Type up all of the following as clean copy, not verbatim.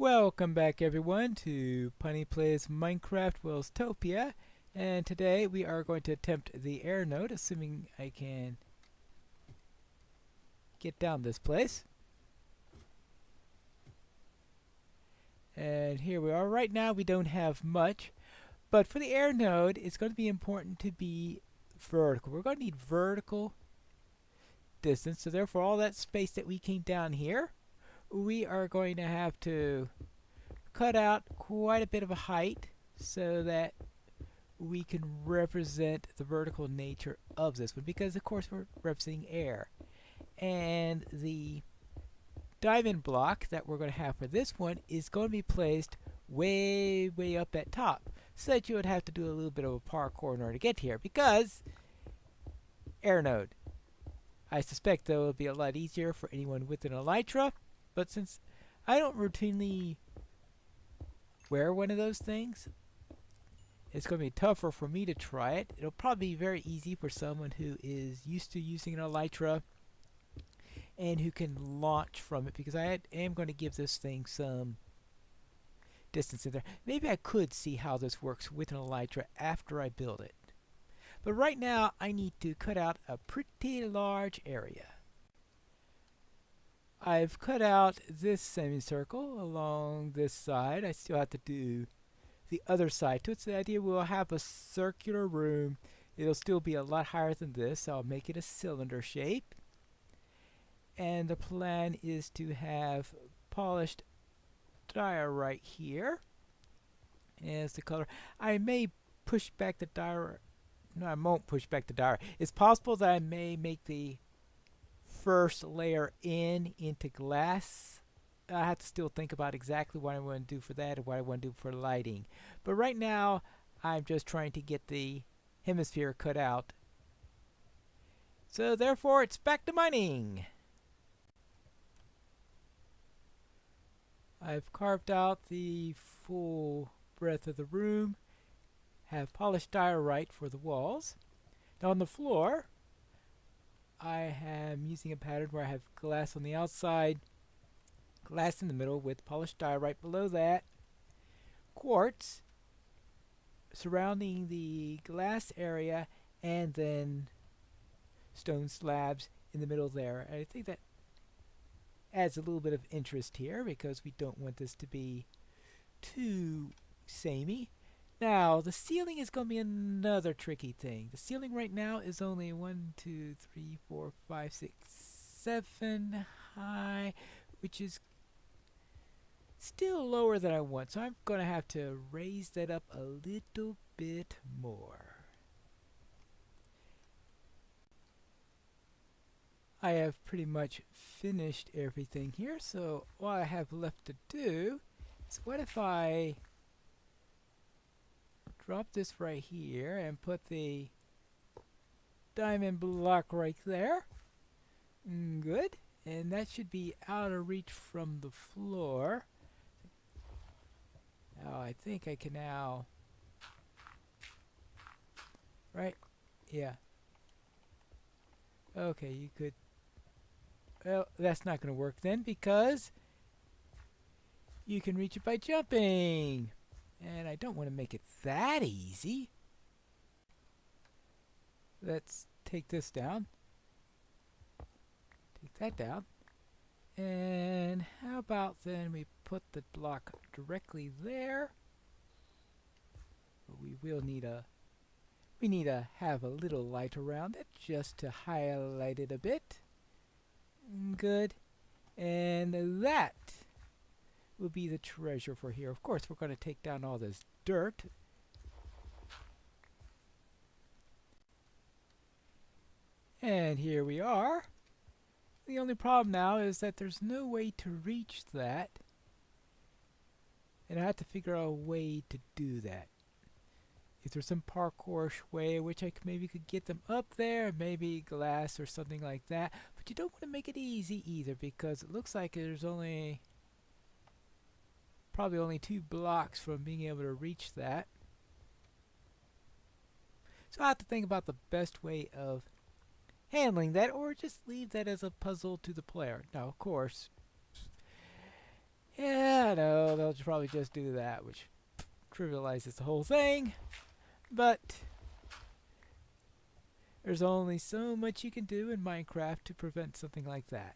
Welcome back everyone to Punny Plays Minecraft Welstopia, and today we are going to attempt the air node, assuming I can get down this place. And here we are. Right now we don't have much, but for the air node it's going to be important to be vertical. We're going to need vertical distance, so therefore all that space that we came down here, we are going to have to cut out quite a bit of a height so that we can represent the vertical nature of this one, because of course we're representing air. And the diamond block that we're going to have for this one is going to be placed way up at top, so that you would have to do a little bit of a parkour in order to get here, because air node. I suspect though it'll be a lot easier for anyone with an elytra, but since I don't routinely wear one of those things, it's going to be tougher for me to try it. It'll probably be very easy for someone who is used to using an elytra and who can launch from it, because I am going to give this thing some distance in there. Maybe I could see how this works with an elytra after I build it. But right now I need to cut out a pretty large area. I've cut out this semicircle along this side. I still have to do the other side to it. So the idea, we'll have a circular room. It'll still be a lot higher than this, so I'll make it a cylinder shape. And the plan is to have polished diorite here as the color. I may push back the diorite. No, I won't push back the diorite. It's possible that I may make the first layer into glass. I have to still think about exactly what I want to do for that and what I want to do for lighting. But right now I'm just trying to get the hemisphere cut out. So therefore it's back to mining. I've carved out the full breadth of the room, have polished diorite for the walls. Now on the floor I am using a pattern where I have glass on the outside, glass in the middle with polished diorite below that, quartz surrounding the glass area, and then stone slabs in the middle there. And I think that adds a little bit of interest here, because we don't want this to be too samey. Now, the ceiling is going to be another tricky thing. The ceiling right now is only 1, 2, 3, 4, 5, 6, 7 high, which is still lower than I want. So I'm going to have to raise that up a little bit more. I have pretty much finished everything here, so all I have left to do is, what if I drop this right here and put the diamond block right there. Good. And that should be out of reach from the floor. Now I think I can now... Right? Yeah. Okay, you could... Well, that's not going to work then, because you can reach it by jumping. And I don't want to make it that easy. Let's take this down. Take that down. And how about then we put the block directly there. But we will need to have a little light around it just to highlight it a bit. Good. And that will be the treasure for here. Of course, we're going to take down all this dirt. And here we are. The only problem now is that there's no way to reach that. And I have to figure out a way to do that. If there's some parkour-ish way in which I maybe could get them up there, maybe glass or something like that. But you don't want to make it easy either, because it looks like there's probably only 2 blocks from being able to reach that. So I have to think about the best way of handling that, or just leave that as a puzzle to the player. Now, of course, Yeah, I know, they'll probably just do that, which trivializes the whole thing. But there's only so much you can do in Minecraft to prevent something like that.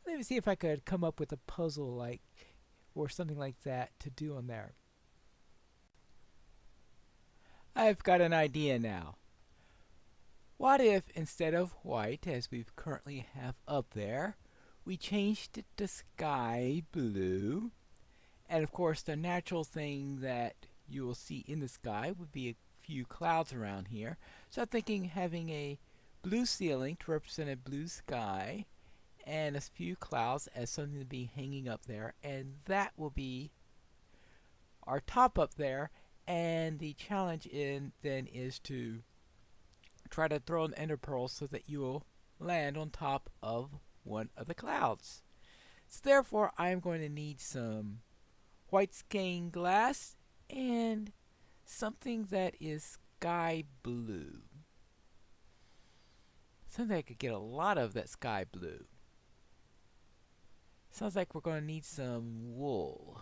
Let me see if I could come up with a puzzle like or something like that to do on there. I've got an idea now. What if instead of white, as we currently have up there, we changed it to sky blue? And of course, the natural thing that you will see in the sky would be a few clouds around here. So I'm thinking having a blue ceiling to represent a blue sky and a few clouds as something to be hanging up there, and that will be our top up there. And the challenge then is to try to throw an ender pearl so that you will land on top of one of the clouds. So therefore I'm going to need some white stained glass and something that is sky blue. Something I could get a lot of that sky blue. Sounds like we're going to need some wool.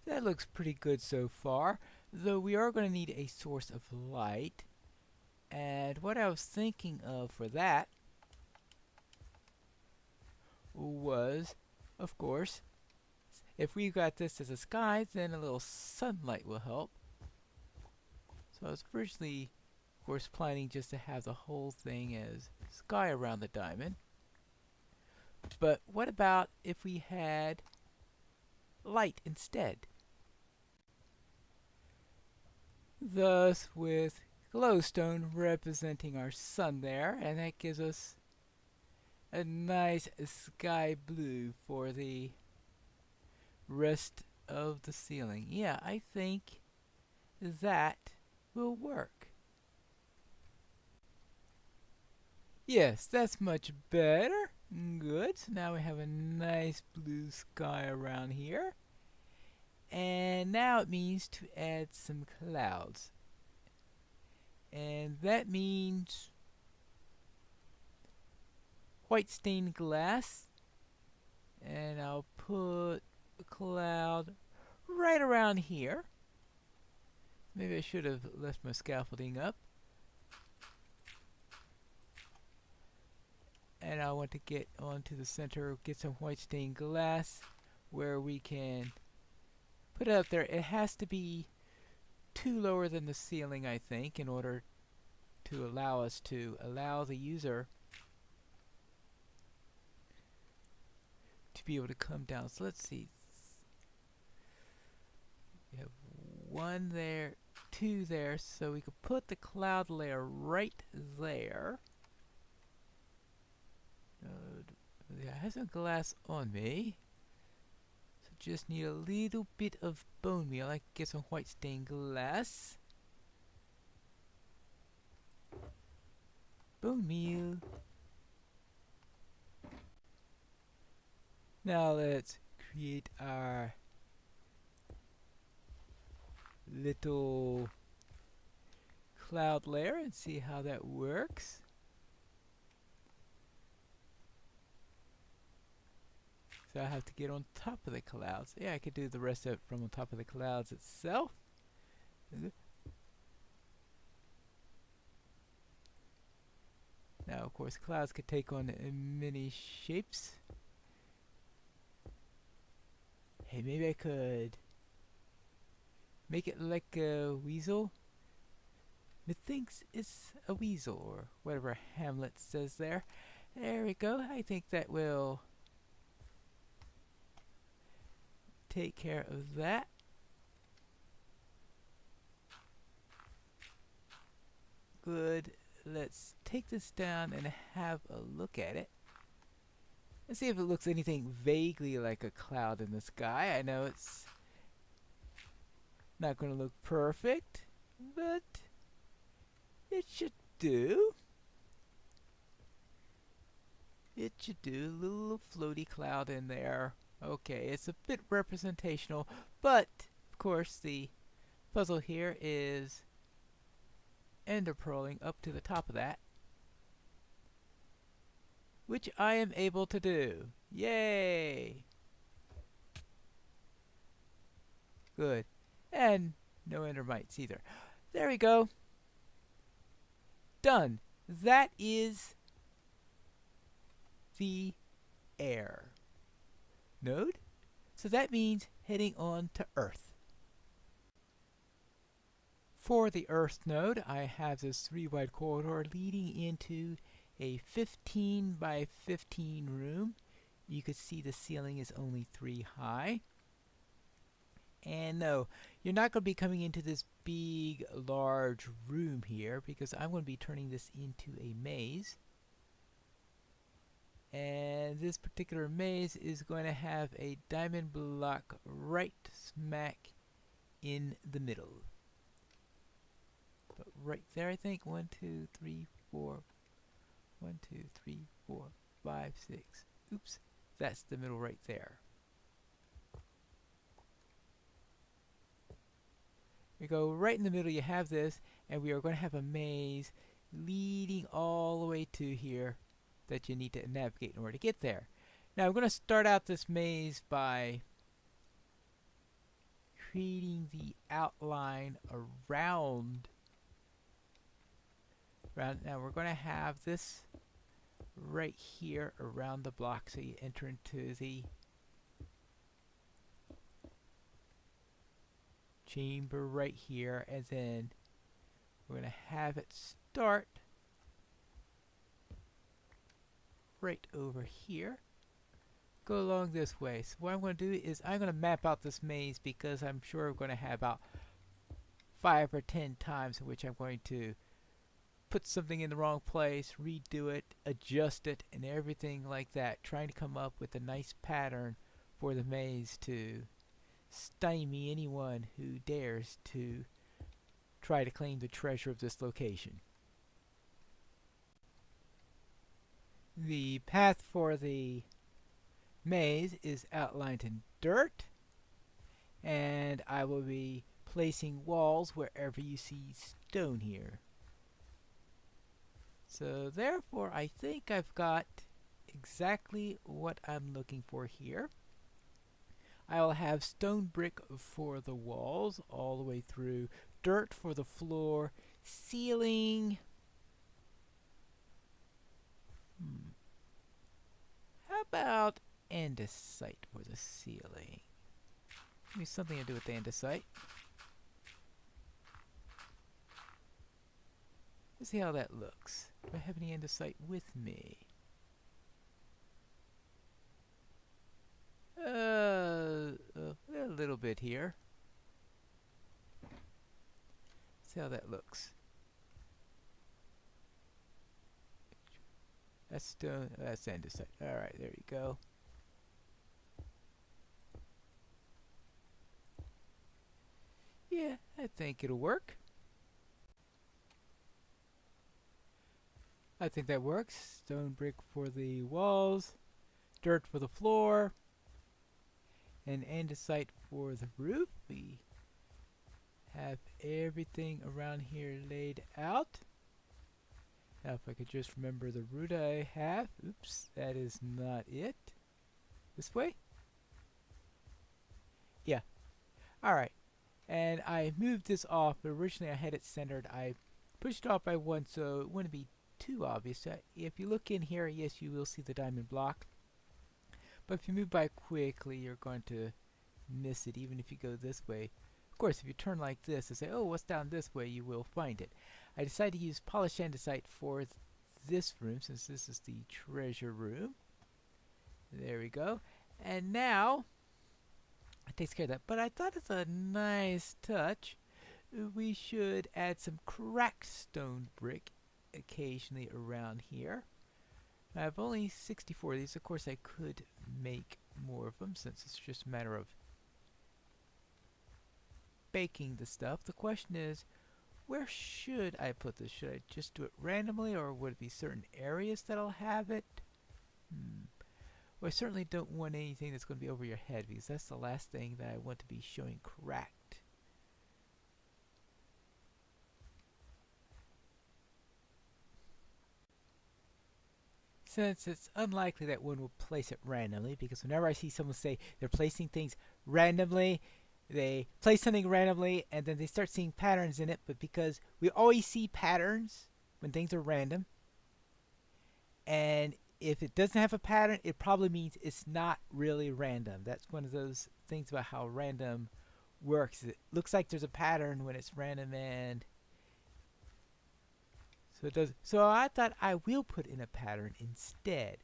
That looks pretty good so far, though we are going to need a source of light. And what I was thinking of for that was, of course, if we got this as a sky, then a little sunlight will help. So I was originally, of course, planning just to have the whole thing as sky around the diamond. But what about if we had light instead? Thus, with glowstone representing our sun there, and that gives us a nice sky blue for the rest of the ceiling. Yeah, I think that will work. Yes, that's much better. Good. So now we have a nice blue sky around here. And now it means to add some clouds. And that means white stained glass. And I'll put a cloud right around here. Maybe I should have left my scaffolding up. And I want to get onto the center, get some white stained glass where we can put it up there. It has to be too lower than the ceiling, I think, in order to allow us to allow the user to be able to come down. So let's see. We have one there, two there, so we could put the cloud layer right there. I have some glass on me, so just need a little bit of bone meal. I can get some white stained glass. Bone meal. Now let's create our little cloud layer and see how that works. So I have to get on top of the clouds. Yeah, I could do the rest of it from on top of the clouds itself. Now, of course, clouds could take on many shapes. Hey, maybe I could make it like a weasel. Methinks it's a weasel, or whatever Hamlet says there. There we go. I think that will take care of that. Good. Let's take this down and have a look at it. Let's see if it looks anything vaguely like a cloud in the sky. I know it's not going to look perfect, but it should do. It should do. A little floaty cloud in there. Okay, it's a bit representational, but of course the puzzle here is ender pearling up to the top of that. which I am able to do. Yay! Good. And no endermites either. There we go. Done. That is the air node. So that means heading on to Earth. For the Earth node, I have this 3-wide corridor leading into a 15 by 15 room. You can see the ceiling is only 3 high. And no, you're not going to be coming into this big, large room here because I'm going to be turning this into a maze. And this particular maze is going to have a diamond block right smack in the middle. But right there, I think. 1, 2, 3, 4. 1, 2, 3, 4, 5, 6. Oops, that's the middle right there. We go right in the middle, you have this, and we are going to have a maze leading all the way to here that you need to navigate in order to get there. Now I'm going to start out this maze by creating the outline around. Now we're going to have this right here around the block, so you enter into the chamber right here, and then we're going to have it start right over here, go along this way. So what I'm going to do is I'm going to map out this maze because I'm sure we're going to have about 5 or 10 times in which I'm going to put something in the wrong place, redo it, adjust it, and everything like that, trying to come up with a nice pattern for the maze to stymie anyone who dares to try to claim the treasure of this location. The path for the maze is outlined in dirt, and I will be placing walls wherever you see stone here. So therefore I think I've got exactly what I'm looking for here. I'll have stone brick for the walls all the way through, dirt for the floor, ceiling. How about andesite for the ceiling? Maybe something to do with the andesite. Let's see how that looks. Do I have any andesite with me? A little bit here. See how that looks. That's stone. That's andesite. All right, there you go. Yeah, I think it'll work. I think that works. Stone brick for the walls, dirt for the floor, and andesite for the roof. We have everything around here laid out. Now if I could just remember the route I have. Oops, that is not it. This way? Yeah. Alright. And I moved this off, but originally I had it centered. I pushed it off by 1 so it wouldn't be too obvious. If you look in here, yes, you will see the diamond block. But if you move by quickly, you're going to miss it, even if you go this way. Of course, if you turn like this and say, oh, what's down this way, you will find it. I decided to use polished andesite for this room, since this is the treasure room. There we go. And now, it takes care of that. But I thought it's a nice touch. We should add some cracked stone brick occasionally around here. I have only 64 of these. Of course, I could make more of them since it's just a matter of baking the stuff. The question is, where should I put this? Should I just do it randomly, or would it be certain areas that'll have it? Well, I certainly don't want anything that's going to be over your head, because that's the last thing that I want to be showing cracked. since it's unlikely that one will place it randomly, because whenever I see someone say they're placing things randomly, they place something randomly and then they start seeing patterns in it, but because we always see patterns when things are random, and if it doesn't have a pattern, it probably means it's not really random. That's one of those things about how random works. It looks like there's a pattern when it's random, and so it does. So I thought I will put in a pattern instead.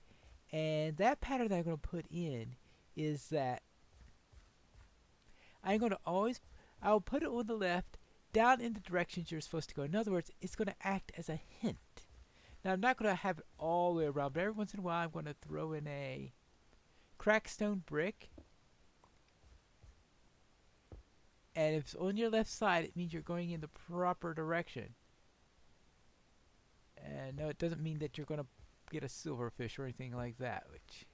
And that pattern that I'm going to put in is that I'm going to I'll put it on the left down in the directions you're supposed to go. In other words, it's going to act as a hint. Now, I'm not going to have it all the way around, but every once in a while I'm going to throw in a cracked stone brick. And if it's on your left side, it means you're going in the proper direction. And no, it doesn't mean that you're going to get a silverfish or anything like that, which...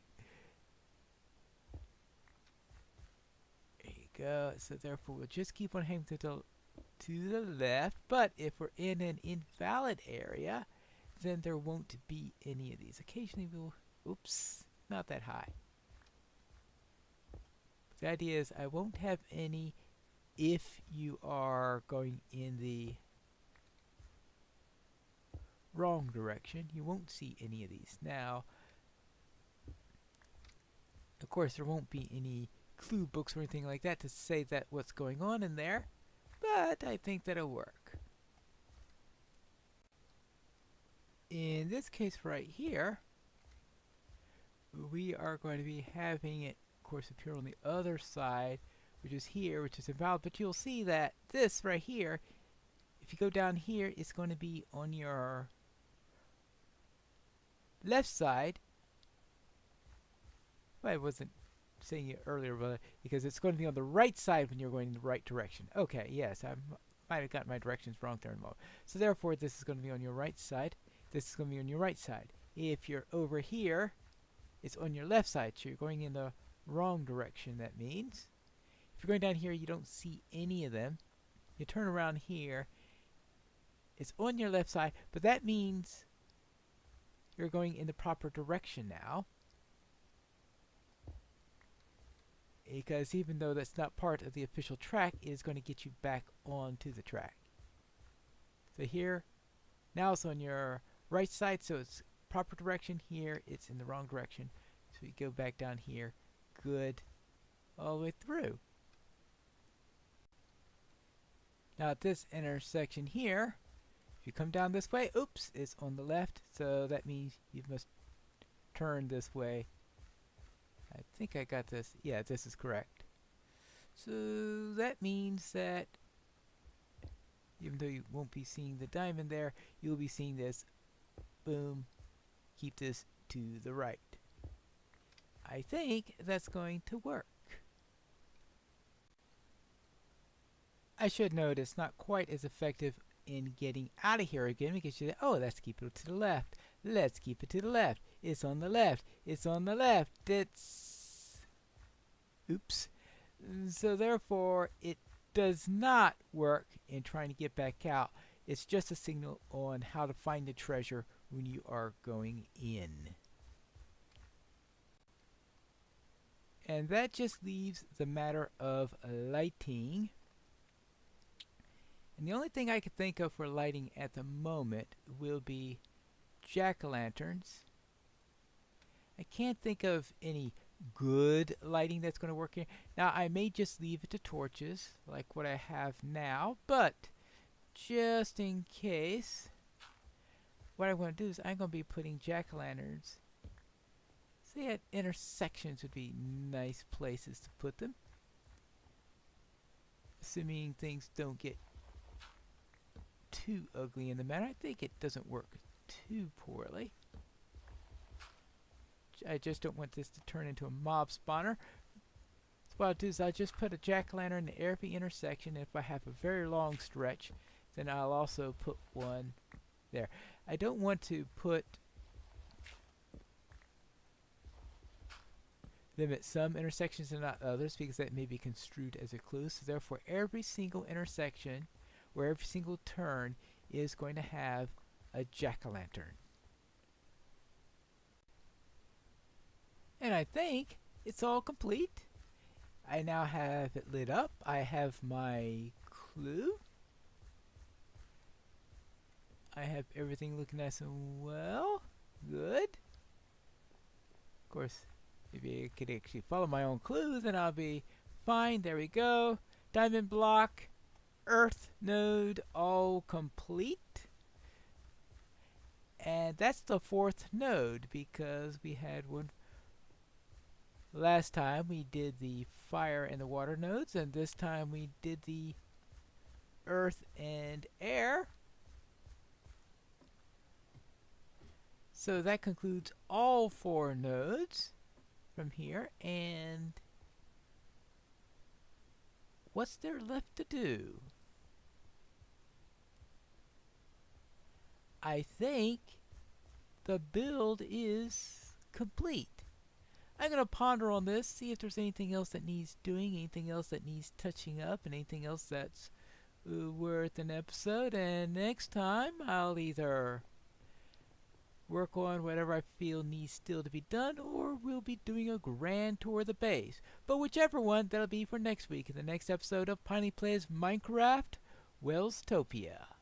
There you go. So therefore, we'll just keep on heading to the left. But if we're in an invalid area, then there won't be any of these. Occasionally we'll... Oops, not that high. The idea is I won't have any if you are going in the wrong direction. You won't see any of these. Now, of course, there won't be any clue books or anything like that to say that what's going on in there, but I think that'll work. In this case right here, we are going to be having it, of course, appear on the other side, which is here, which is invalid, but you'll see that this right here, if you go down here, it's going to be on your left side. Well, I wasn't saying it earlier, but because it's going to be on the right side when you're going in the right direction. Okay, yes, I might have got my directions wrong there in a moment. So therefore, this is going to be on your right side. This is going to be on your right side. If you're over here, it's on your left side, so you're going in the wrong direction, that means. If you're going down here, you don't see any of them. You turn around here, it's on your left side, but that means you're going in the proper direction now. Because even though that's not part of the official track, it is going to get you back onto the track. So here, now it's on your right side, so it's proper direction. Here, it's in the wrong direction. So you go back down here, good, all the way through. Now at this intersection here, if you come down this way, oops, it's on the left, so that means you must turn this way. I think I got this. Yeah, this is correct. So that means that even though you won't be seeing the diamond there, you'll be seeing this. Boom. Keep this to the right. I think that's going to work. I should note it's not quite as effective in getting out of here again, because you say, oh, let's keep it to the left. Let's keep it to the left. It's on the left. It's on the left. It's... Oops. So therefore, it does not work in trying to get back out. It's just a signal on how to find the treasure when you are going in. And that just leaves the matter of lighting. And the only thing I could think of for lighting at the moment will be jack-o'-lanterns. I can't think of any good lighting that's going to work here. Now, I may just leave it to torches, like what I have now, but just in case, what I'm going to do is I'm going to be putting jack-o'-lanterns. Say at intersections would be nice places to put them. Assuming things don't get too ugly in the matter. I think it doesn't work too poorly. I just don't want this to turn into a mob spawner. So what I'll do is I'll just put a jack-o'-lantern in every intersection. If I have a very long stretch, then I'll also put one there. I don't want to put them at some intersections and not others, because that may be construed as a clue. So therefore, every single intersection or every single turn is going to have a jack-o'-lantern. I think it's all complete. I now have it lit up. I have my clue. I have everything looking nice and well. Good. Of course, if I could actually follow my own clue, then I'll be fine. There we go. Diamond block, earth node, all complete. And that's the fourth node because we had one last time. We did the fire and the water nodes, and this time we did the earth and air. So that concludes all 4 nodes from here, and what's there left to do? I think the build is complete. I'm going to ponder on this, see if there's anything else that needs doing, anything else that needs touching up, and anything else that's worth an episode, and next time I'll either work on whatever I feel needs still to be done, or we'll be doing a grand tour of the base. But whichever one, that'll be for next week in the next episode of Pineleaf Plays Minecraft Welstopia.